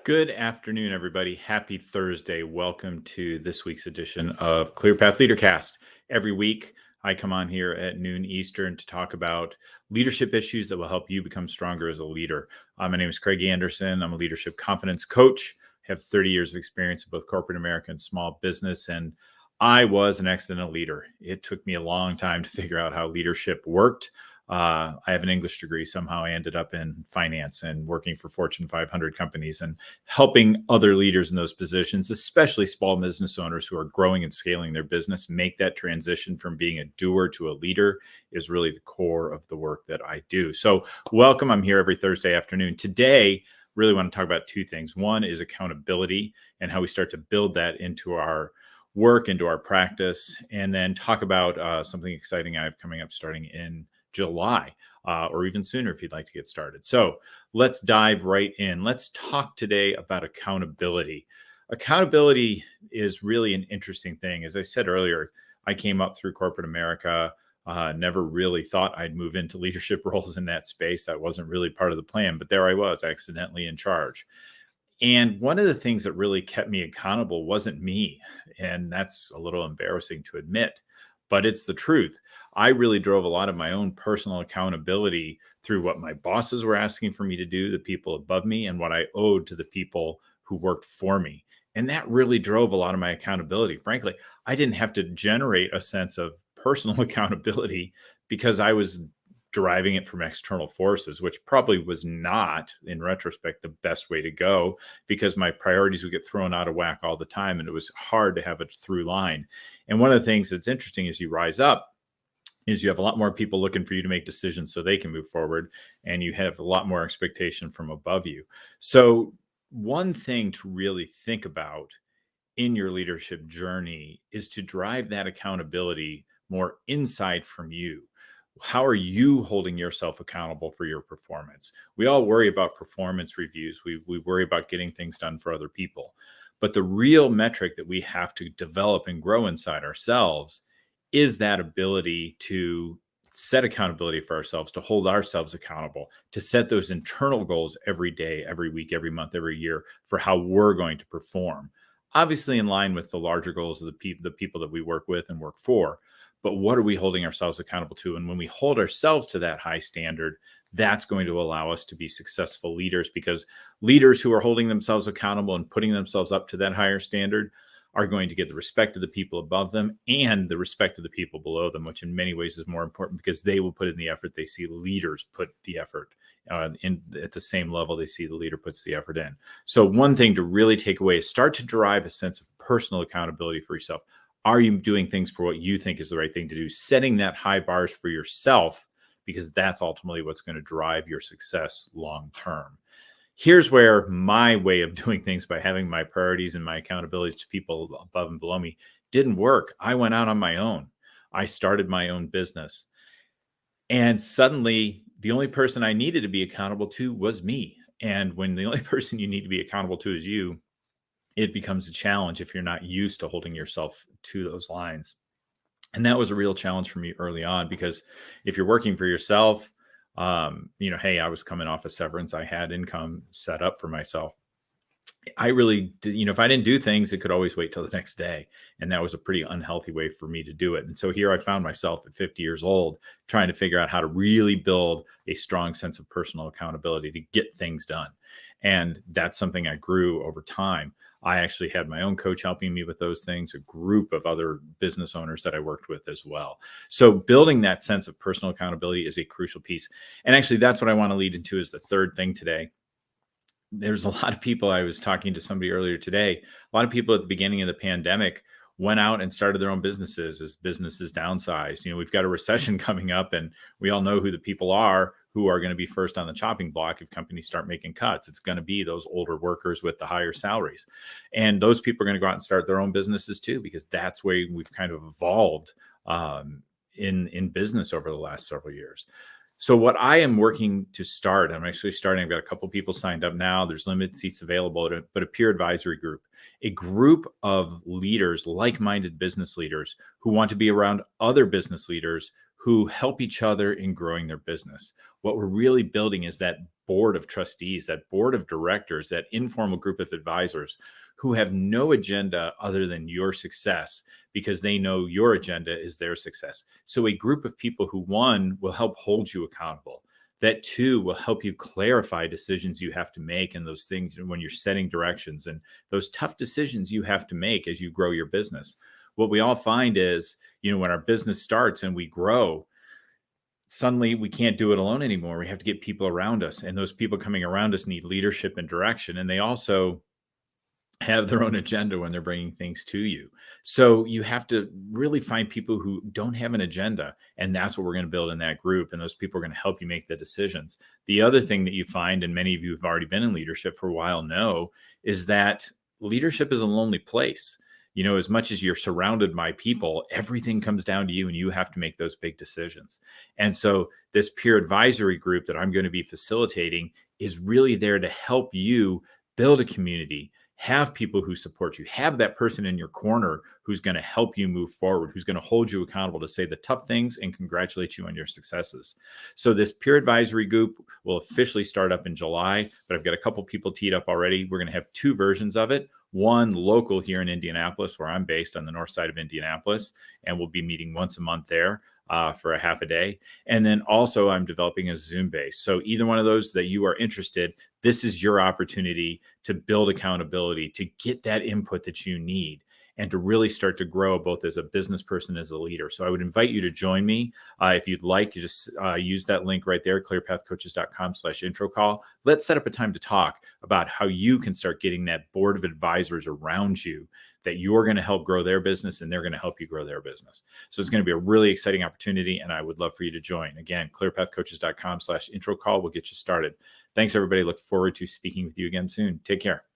Good afternoon, everybody. Happy Thursday. Welcome to this week's edition of ClearPath LeaderCast. Every week, I come on here at noon Eastern to talk about leadership issues that will help you become stronger as a leader. My name is Craig Anderson. I'm a leadership confidence coach. I have 30 years of experience in both corporate America and small business, and I was an excellent leader. It took me a long time to figure out how leadership worked. I have an English degree. Somehow I ended up in finance and working for Fortune 500 companies and helping other leaders in those positions, especially small business owners who are growing and scaling their business, make that transition from being a doer to a leader is really the core of the work that I do. So welcome. I'm here every Thursday afternoon. Today, really want to talk about two things. One is accountability and how we start to build that into our work, into our practice, and then talk about something exciting I have coming up starting in July, or even sooner if you'd like to get started. So let's dive right in. Let's talk today about accountability. Accountability is really an interesting thing. As I said earlier, I came up through corporate America, never really thought I'd move into leadership roles in that space. That wasn't really part of the plan, but there I was, accidentally in charge. And one of the things that really kept me accountable wasn't me. And that's a little embarrassing to admit, but it's the truth. I really drove a lot of my own personal accountability through what my bosses were asking for me to do, the people above me, and what I owed to the people who worked for me. And that really drove a lot of my accountability. Frankly, I didn't have to generate a sense of personal accountability because I was deriving it from external forces, which probably was not, in retrospect, the best way to go because my priorities would get thrown out of whack all the time. And it was hard to have a through line. And one of the things that's interesting as you rise up is you have a lot more people looking for you to make decisions so they can move forward. And you have a lot more expectation from above you. So one thing to really think about in your leadership journey is to drive that accountability more inside from you. How are you holding yourself accountable for your performance? We all worry about performance reviews. We worry about getting things done for other people. But the real metric that we have to develop and grow inside ourselves is that ability to set accountability for ourselves, to hold ourselves accountable, to set those internal goals every day, every week, every month, every year for how we're going to perform. Obviously in line with the larger goals of the people that we work with and work for. But what are we holding ourselves accountable to? And when we hold ourselves to that high standard, that's going to allow us to be successful leaders, because leaders who are holding themselves accountable and putting themselves up to that higher standard are going to get the respect of the people above them and the respect of the people below them, which in many ways is more important because they will put in the effort. They see leaders put the effort in at the same level they see the leader puts the effort in. So one thing to really take away is start to drive a sense of personal accountability for yourself. Are you doing things for what you think is the right thing to do? Setting that high bars for yourself, because that's ultimately what's going to drive your success long term. Here's where my way of doing things, by having my priorities and my accountability to people above and below me, didn't work. I went out on my own. I started my own business. And suddenly, the only person I needed to be accountable to was me. And when the only person you need to be accountable to is you, it becomes a challenge if you're not used to holding yourself to those lines. And that was a real challenge for me early on, because if you're working for yourself, hey, I was coming off a severance. I had income set up for myself. I really did, if I didn't do things, it could always wait till the next day. And that was a pretty unhealthy way for me to do it. And so here I found myself at 50 years old, trying to figure out how to really build a strong sense of personal accountability to get things done. And that's something I grew over time. I actually had my own coach helping me with those things, a group of other business owners that I worked with as well. So building that sense of personal accountability is a crucial piece. And actually, that's what I want to lead into as the third thing today. There's a lot of people, I was talking to somebody earlier today, a lot of people at the beginning of the pandemic went out and started their own businesses as businesses downsized. We've got a recession coming up, and we all know who the people are who are going to be first on the chopping block if companies start making cuts. It's going to be those older workers with the higher salaries. And those people are going to go out and start their own businesses too, because that's where we've kind of evolved in business over the last several years. So what I am working to start, I'm actually starting, I've got a couple people signed up now. There's limited seats available, but a peer advisory group, a group of leaders, like-minded business leaders who want to be around other business leaders who help each other in growing their business. What we're really building is that board of trustees, that board of directors, that informal group of advisors who have no agenda other than your success, because they know your agenda is their success. So a group of people who, one, will help hold you accountable, that two, will help you clarify decisions you have to make, and those things when you're setting directions and those tough decisions you have to make as you grow your business. What we all find is, when our business starts and we grow, suddenly we can't do it alone anymore. We have to get people around us, and those people coming around us need leadership and direction. And they also have their own agenda when they're bringing things to you. So you have to really find people who don't have an agenda. And that's what we're going to build in that group. And those people are going to help you make the decisions. The other thing that you find, and many of you have already been in leadership for a while know, is that leadership is a lonely place. As much as you're surrounded by people, everything comes down to you, and you have to make those big decisions. And so this peer advisory group that I'm going to be facilitating is really there to help you build a community, have people who support you, have that person in your corner who's going to help you move forward, who's going to hold you accountable to say the tough things and congratulate you on your successes. So this peer advisory group will officially start up in July, but I've got a couple people teed up already. We're going to have two versions of it. One local here in Indianapolis, where I'm based on the north side of Indianapolis, and we'll be meeting once a month there for a half a day. And then also I'm developing a Zoom base. So either one of those that you are interested, this is your opportunity to build accountability, to get that input that you need, and to really start to grow both as a business person, as a leader. So I would invite you to join me. If you'd like, you just use that link right there, clearpathcoaches.com/intro call. Let's set up a time to talk about how you can start getting that board of advisors around you that you're going to help grow their business, and they're going to help you grow their business. So it's going to be a really exciting opportunity, and I would love for you to join. Again, clearpathcoaches.com/intro call will get you started. Thanks, everybody. Look forward to speaking with you again soon. Take care.